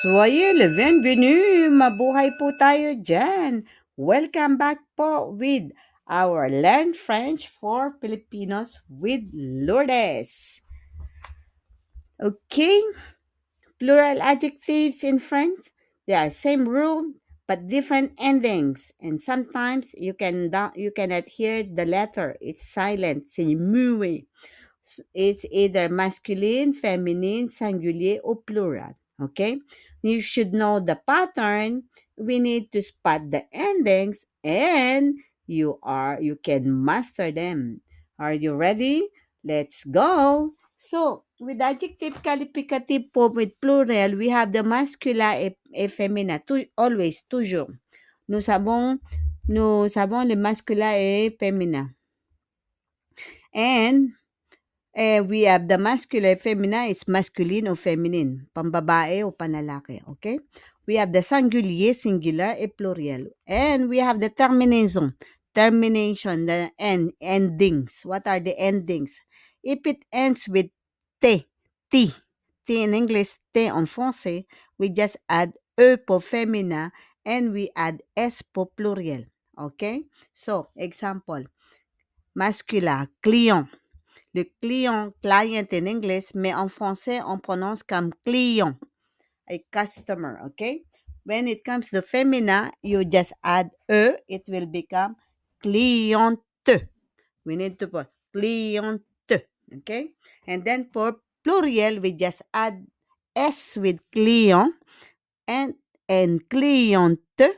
Soyez le bienvenu! Mabuhay po tayo dyan! Welcome back po with our Learn French for Filipinos with Lourdes. Okay, plural adjectives in French, they are same rule but different endings, and sometimes you cannot hear the letter. It's silent. C'est muet. It's either masculine, feminine, singulier, or plural. Okay? You should know the pattern. We need to spot the endings and you can master them. Are you ready? Let's go. So, with adjective qualificative po with plural, we have the masculine et féminin. Always, toujours. Nous savons le masculin et féminin. And we have the masculine, feminine is masculine or feminine, pambabae o panlalaki, okay? We have the singulier, singular, et plural. And we have the termination, the endings. What are the endings? If it ends with T, T in English, T en français, we just add E pour femina and we add S pour pluriel, okay? So, example, masculin, client. Le client in English, mais en français, on prononce comme client, a customer, okay? When it comes to femina, you just add E, it will become cliente. We need to put cliente, okay? And then for plural, we just add S with client and cliente,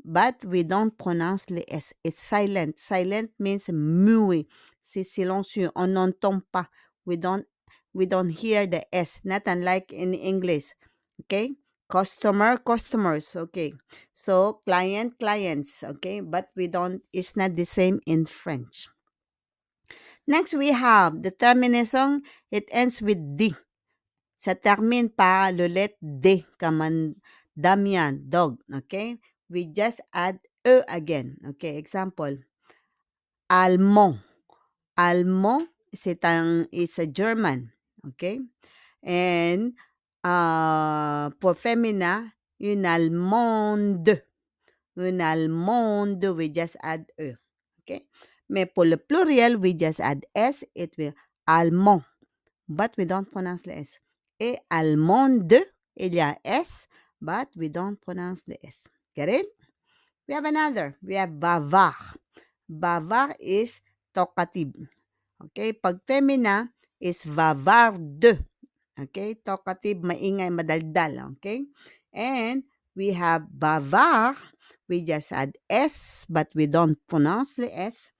but we don't pronounce le S. It's silent. Silent means muet. C'est silencieux. On n'entend pas. We don't hear the S. Not unlike in English. Okay? Customer, customers. Okay. So client, clients. Okay? But it's not the same in French. Next, we have the termination. It ends with D. Ça termine par le lettre D, comme Damian, dog. Okay? We just add E again. Okay, example. Allemand. Allemand, it's a German. Okay? And for femina, une Allemande. Une Allemande, we just add E. Okay? Mais pour le pluriel, we just add S. It will Allemand. But we don't pronounce the S. Et allemande, il y a S, but we don't pronounce the S. Get it? We have another. We have bavard. Bavard is talkative. Okay? Pag femina is bavarde. Okay? Talkative, maingay, madaldal. Okay? And we have bavard. We just add S, but we don't pronounce the S.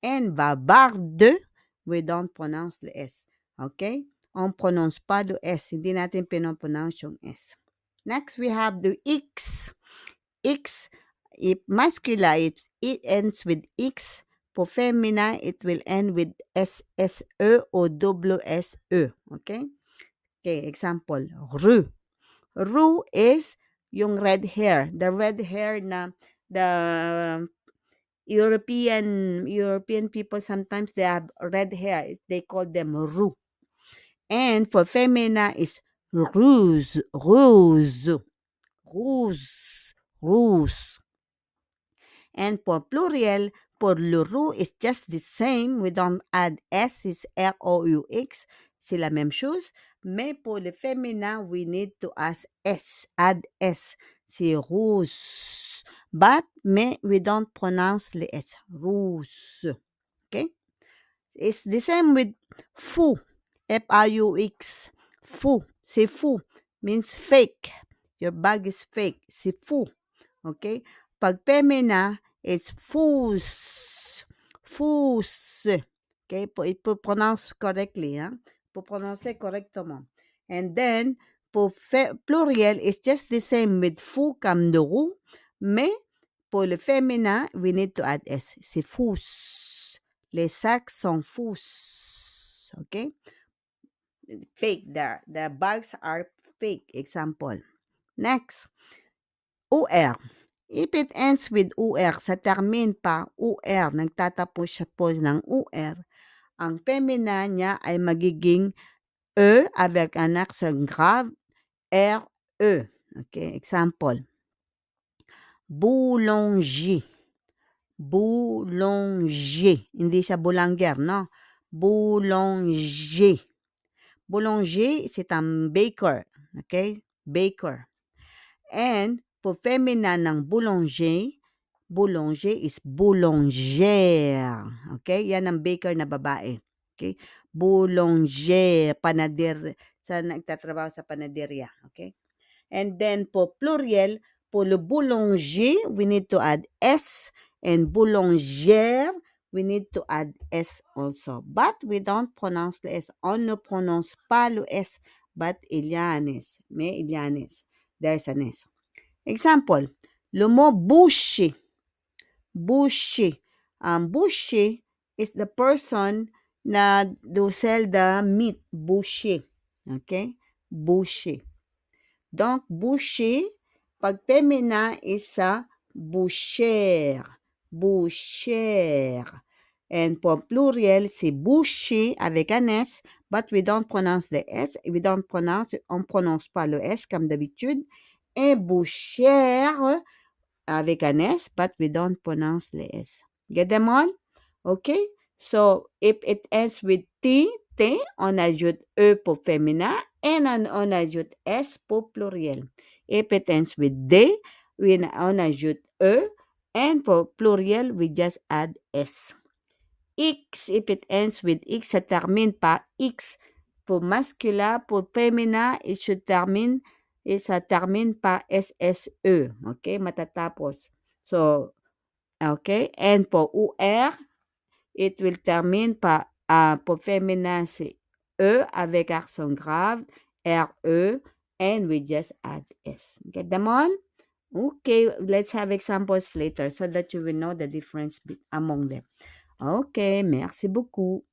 And bavarde, we don't pronounce the S. Okay? On prononce pas le S. Hindi natin pinopronounce yung S. Next, we have the X. X, if masculine, it ends with X. For femina, it will end with SSE or WSE. Okay? Okay, example, Rue. Rue is yung red hair. The red hair na the European people, sometimes they have red hair. They call them roux. And for femina is rose, rose, rose, rose. And for plural, for le roux is just the same. We don't add S, it's R-O-U-X. C'est la même chose. Mais pour le féminin, we need to add S. C'est rose. Mais we don't pronounce the S. Rose. Okay? It's the same with fou. F-I-U-X. Fou. C'est fou. Means fake. Your bag is fake. C'est fou. Okay? Pag femina, it's fous. Fous. Okay? It will pronounce correctly. Huh? Pour prononcer correctement. And then, pour pluriel, it's just the same with fou comme de roux. Mais, pour le féminin, we need to add S. C'est fous. Les sacs sont fous. Okay? Fake there. The bags are fake. Example. Next. UR. If it ends with UR, sa termine pa UR, nagtatapos siya po ng UR, ang femina niya ay magiging E avec un accent grave, R-E. Okay, example. Boulanger. Boulanger. Hindi siya boulanger, no? Boulanger. Boulanger, c'est un baker. Okay? Baker. And for feminine ng boulanger is boulangère. Okay? Yan ang baker na babae. Okay? Boulanger, panader, sa nagtatrabaho sa panaderia. Okay? And then for pluriel, for le boulanger, we need to add S. And boulangère, we need to add S also. But we don't pronounce the S. On ne prononce pas le S, but il y a un S. Mais il y a un S. There's an S. Example, le mot boucher. Boucher. Boucher is the person na do sell the meat. Boucher. Okay? Boucher. Donc, boucher, pag femina is sa bouchère. Bouchère. And for pluriel, c'est boucher avec un S, but we don't pronounce the S. On prononce pas le S comme d'habitude. Et bouchère avec un S, but we don't pronounce the S. Get them all? Okay? So, if it ends with T, on ajoute E pour féminin et on ajoute S pour pluriel. If it ends with D, on ajoute E and for pluriel, we just add S. X, if it ends with X, ça termine par X. Pour masculin, pour féminin, ça termine par SSE. Okay? Matatapos. So, okay? And pour UR, it will termine par, pour féminin, c'est E avec accent grave, RE, and we just add S. Get them all? Okay, let's have examples later so that you will know the difference among them. Okay, merci beaucoup.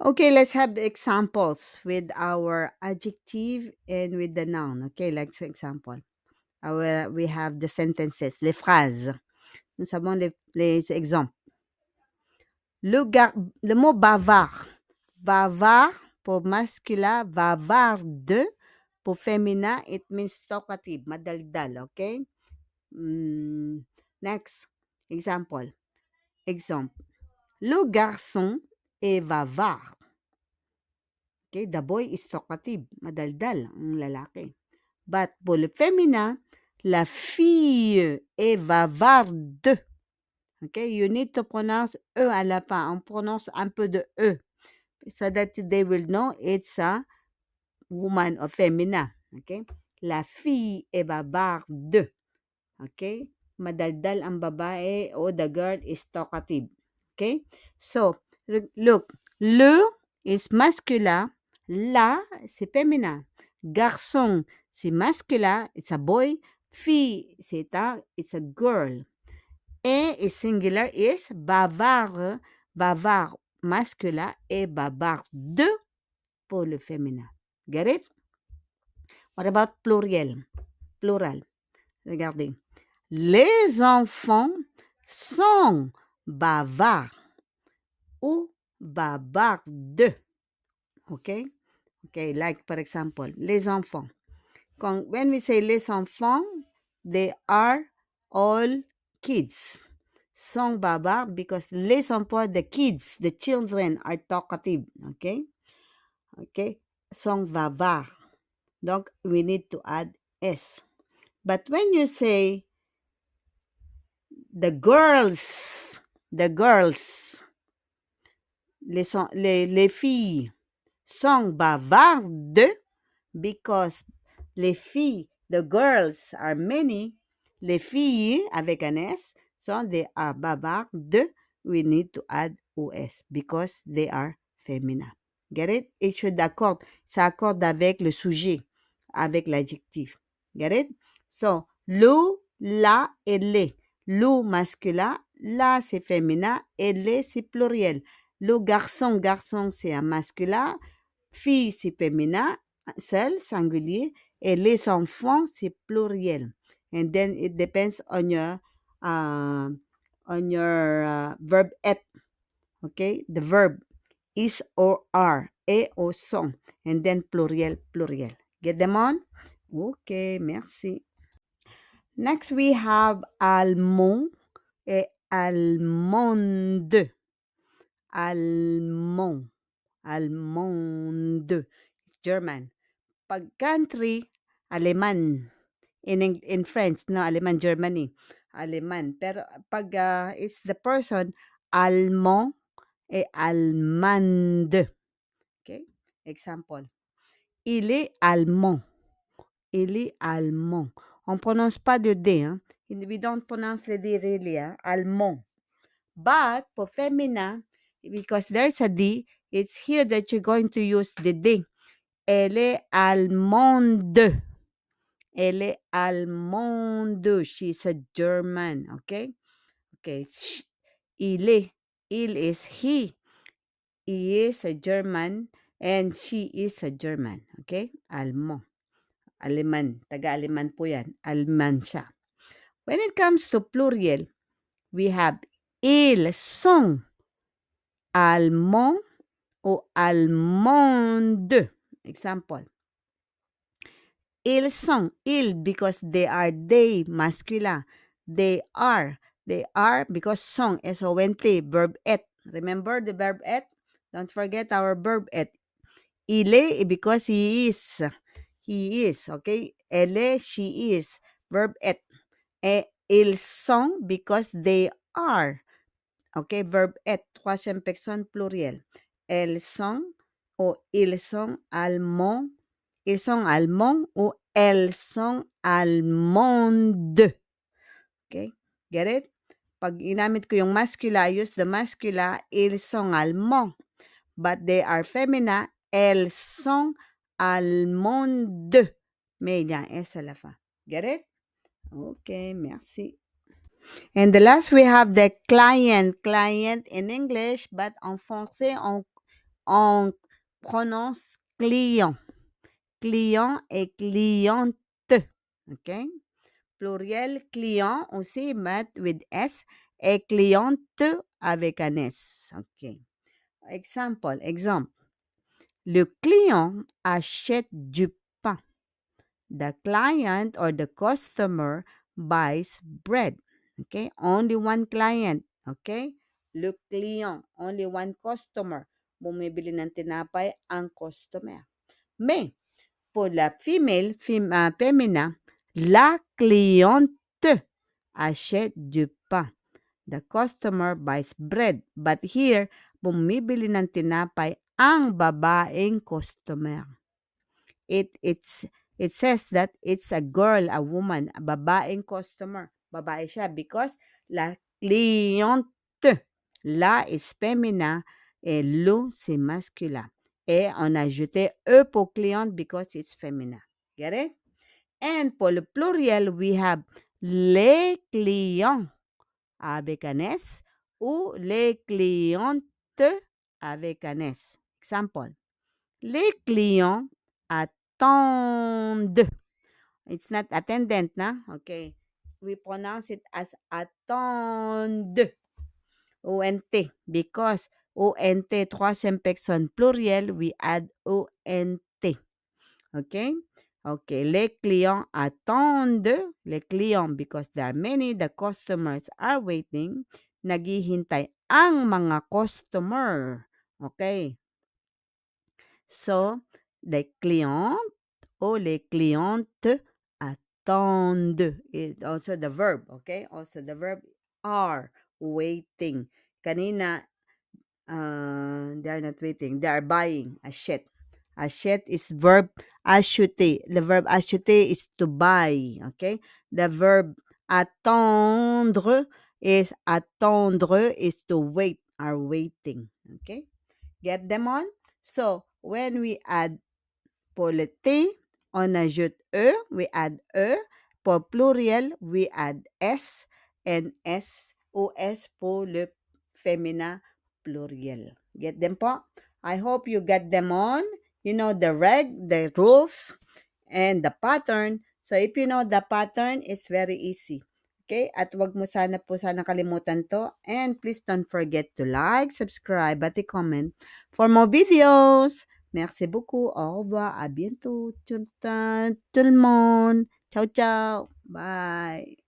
Okay, let's have examples with our adjective and with the noun. Okay, like for example, we have the sentences, les phrases. Nous avons les exemples. Le mot bavard. Bavard pour masculin, bavarde pour féminin, it means talkative, madaldal, okay? Next, example. Le garçon est bavard. Okay, the boy is talkative, madaldal ang lalaki. But pour le féminin, la fille est bavarde. Okay, you need to pronounce E à la fin. On prononce un peu de E so that they will know it's a woman or femina. Okay? La fille est bavarde. Okay? Madaldal ang babae o the girl is talkative. Okay? So, look. Le is masculin. La, c'est féminin. Garçon, c'est masculin. It's a boy. Fille, it's a girl. Et singular is bavard. Bavard masculin et bavarde pour le féminin. Get it? What about pluriel? Plural. Regardez. Les enfants sont bavards ou bavardes. Okay? Okay, like for example, les enfants. When we say les enfants, they are all kids. Sont bavards because les enfants, the kids, the children are talkative. Okay? Okay? Sont bavards. Donc, we need to add S. But when you say the girls, les filles sont bavardes because les filles, the girls are many, les filles avec un S, so they are bavardes, we need to add OS because they are feminine. Get it? It should accord. Ça accorde avec le sujet, avec l'adjectif. Get it? So, le, la et les. Le masculin, la c'est féminin et les c'est pluriel. Le garçon, c'est un masculin. Fille, c'est féminin, seul, singulier. Et les enfants, c'est pluriel. And then it depends on your verb être. Okay? The verb is or are, et or sont. And then pluriel. Get them on? Okay, merci. Next, we have almond et allemande. Allemand. Allemande. German. Pag country, Aleman. In French, no, Aleman, Germany. Aleman. Pero pag it's the person, Allemand et Allemande. Okay? Example. Il est allemand. Il est allemand. On prononce pas le D, hein? We don't pronounce le D really, hein? Allemand. But for femina, because there's a D, it's here that you're going to use the D. Elle est allemande. Elle est allemande. She's a German. Okay? Okay. Il est. Il is he. He is a German and she is a German. Okay? Allemand. Aleman. Taga-Aleman po yan. Alman siya. When it comes to plural, we have ils sont allemands ou allemandes. Example. Ils sont. Ils because they masculine. They are because sont S-O-N-T verb et. Remember the verb et? Don't forget our verb et. Il est because he is. He is, okay? Elle est, she is. Verb et. Ils sont because they are. Okay, verb et. Troisième personne pluriel. Elles sont ou ils sont allemands. Ils sont allemands ou elles sont allemandes. Okay? Get it? Pag inamit ko yung mascula, I use the mascula, ils sont allemands. But they are femina, elles sont allemandes. Mais il y a un S à la fin. Get it? Okay, merci. And the last we have the client. Client in English, but en français, on prononce client. Client et cliente. Okay? Pluriel client aussi, but with S. Et cliente avec un S. Okay. Exemple. Le client achète du pain. The client or the customer buys bread. Okay? Only one client. Okay? Le client. Only one customer. Bumibili ng tinapay ang customer. Mais, pour la féminin, la cliente achète du pain. The customer buys bread. But here, bumibili ng tinapay ang babaeng customer. It says that it's a girl, a woman, a babaeng customer. Babae siya because la cliente. La is féminin et le c'est masculin. Et on a ajouté e pour cliente because it's féminin. Get it? And pour le pluriel, we have les clients avec un S ou les clientes avec un S. Example. Les clients attendent. It's not attendant, na? Okay. We pronounce it as attendent. O-N-T. Because O-N-T, troisième personne pluriel, we add O-N-T. Okay? Okay. Les clients attendent. Les clients, because there are many, the customers are waiting. Naghihintay ang mga customer. Okay. So, les clients or les clientes attendent. It also the verb, okay? Also the verb are waiting. Kanina, they are not waiting. They are buying. Achète. Achète is verb acheter. The verb acheter is to buy, okay? The verb attendre is to wait, are waiting, okay? Get them on? So, when we add pour le T, on ajoute E, we add E. Pour pluriel, we add S and S, OS pour le féminin pluriel. Get them po? I hope you get them on. You know the rules, and the pattern. So, if you know the pattern, it's very easy. Okay? At wag mo sana kalimutan to. And please don't forget to like, subscribe, at comment for more videos. Merci beaucoup. Au revoir. À bientôt tout le monde. Ciao, ciao. Bye.